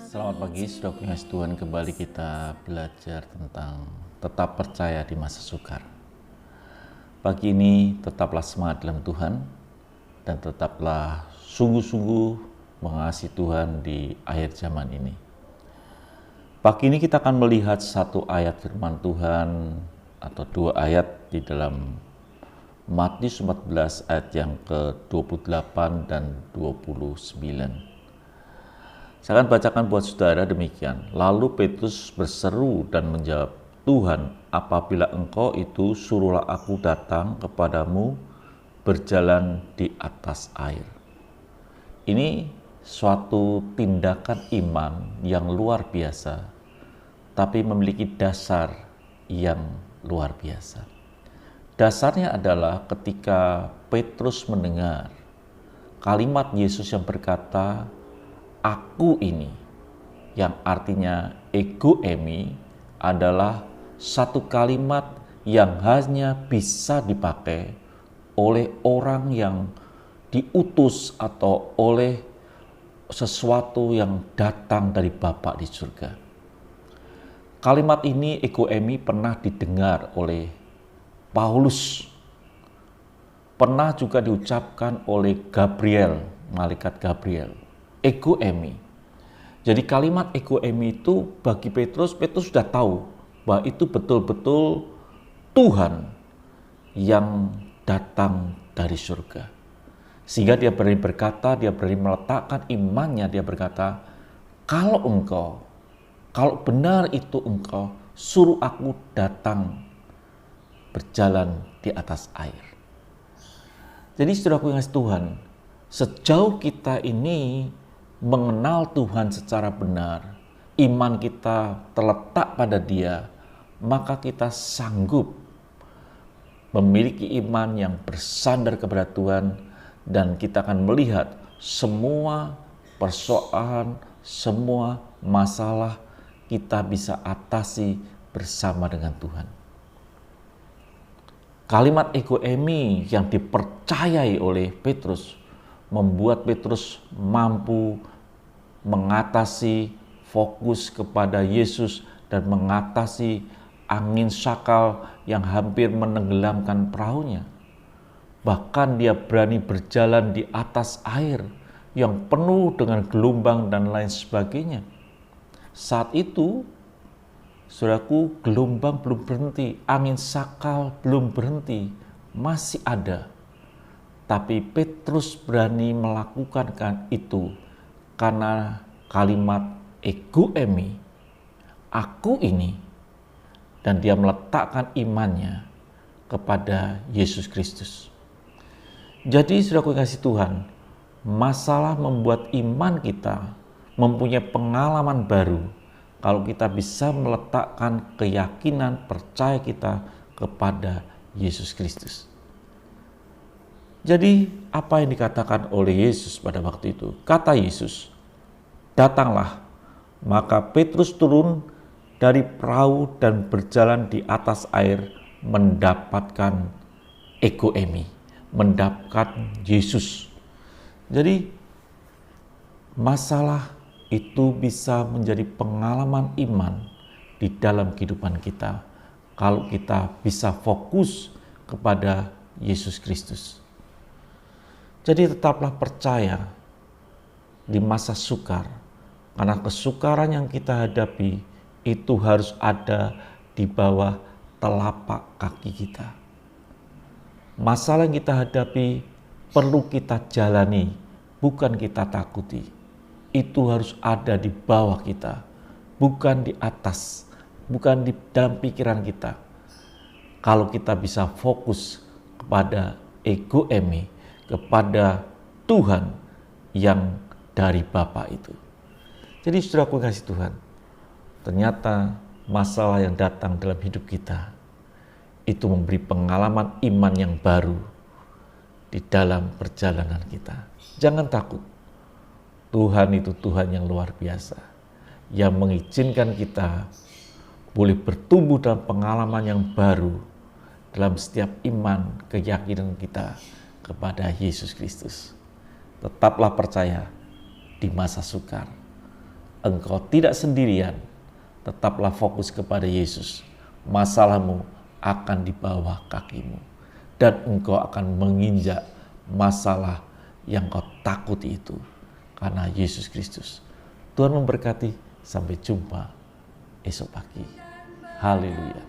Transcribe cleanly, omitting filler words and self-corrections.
Selamat pagi, sudah punya Tuhan. Kembali kita belajar tentang tetap percaya di masa sukar. Pagi ini tetaplah semangat dalam Tuhan dan tetaplah sungguh-sungguh mengasihi Tuhan di akhir zaman ini. Pagi ini kita akan melihat satu ayat firman Tuhan atau dua ayat di dalam Matius 14 ayat yang ke-28 dan 29. Saya akan bacakan buat saudara demikian. Lalu Petrus berseru dan menjawab, Tuhan, apabila engkau itu, suruhlah aku datang kepadamu berjalan di atas air. Ini suatu tindakan iman yang luar biasa, tapi memiliki dasar yang luar biasa. Dasarnya adalah ketika Petrus mendengar kalimat Yesus yang berkata, Aku ini, yang artinya ego emi, adalah satu kalimat yang hanya bisa dipakai oleh orang yang diutus atau oleh sesuatu yang datang dari Bapa di surga. Kalimat ini, ego emi, pernah didengar oleh Paulus, pernah juga diucapkan oleh Gabriel, malaikat Gabriel. Ego emi. Jadi kalimat ego emi itu bagi Petrus sudah tahu bahwa itu betul-betul Tuhan yang datang dari surga. Sehingga dia berani berkata, dia berani meletakkan imannya, dia berkata, kalau benar itu engkau, suruh aku datang berjalan di atas air. Jadi saudaraku yang kasih Tuhan, sejauh kita ini mengenal Tuhan secara benar, iman kita terletak pada Dia, maka kita sanggup memiliki iman yang bersandar kepada Tuhan, dan kita akan melihat semua persoalan, semua masalah kita bisa atasi bersama dengan Tuhan. Kalimat ego emi yang dipercayai oleh Petrus membuat Petrus mampu mengatasi fokus kepada Yesus dan mengatasi angin sakal yang hampir menenggelamkan perahunya. Bahkan dia berani berjalan di atas air yang penuh dengan gelombang dan lain sebagainya. Saat itu, saudaraku, gelombang belum berhenti, angin sakal belum berhenti, masih ada. Tapi Petrus berani melakukan itu karena kalimat ego emi, aku ini, dan dia meletakkan imannya kepada Yesus Kristus. Jadi saudaraku yang kasih Tuhan, masalah membuat iman kita mempunyai pengalaman baru kalau kita bisa meletakkan keyakinan percaya kita kepada Yesus Kristus. Jadi apa yang dikatakan oleh Yesus pada waktu itu? Kata Yesus, datanglah. Maka Petrus turun dari perahu dan berjalan di atas air mendapatkan ego emi, mendapatkan Yesus. Jadi masalah itu bisa menjadi pengalaman iman di dalam kehidupan kita kalau kita bisa fokus kepada Yesus Kristus. Jadi tetaplah percaya di masa sukar, karena kesukaran yang kita hadapi itu harus ada di bawah telapak kaki kita. Masalah yang kita hadapi perlu kita jalani, bukan kita takuti. Itu harus ada di bawah kita, bukan di atas, bukan di dalam pikiran kita. Kalau kita bisa fokus kepada ego emi, kepada Tuhan yang dari Bapa itu. Jadi saudaraku kasih Tuhan, ternyata masalah yang datang dalam hidup kita itu memberi pengalaman iman yang baru di dalam perjalanan kita. Jangan takut. Tuhan itu Tuhan yang luar biasa, yang mengizinkan kita boleh bertumbuh dalam pengalaman yang baru dalam setiap iman, keyakinan kita kepada Yesus Kristus. Tetaplah percaya di masa sukar. engkau tidak sendirian. Tetaplah fokus kepada Yesus. Masalahmu akan di bawah kakimu. Dan engkau akan menginjak masalah yang kau takuti itu. Karena Yesus Kristus. Tuhan memberkati. Sampai jumpa esok pagi. Haleluya.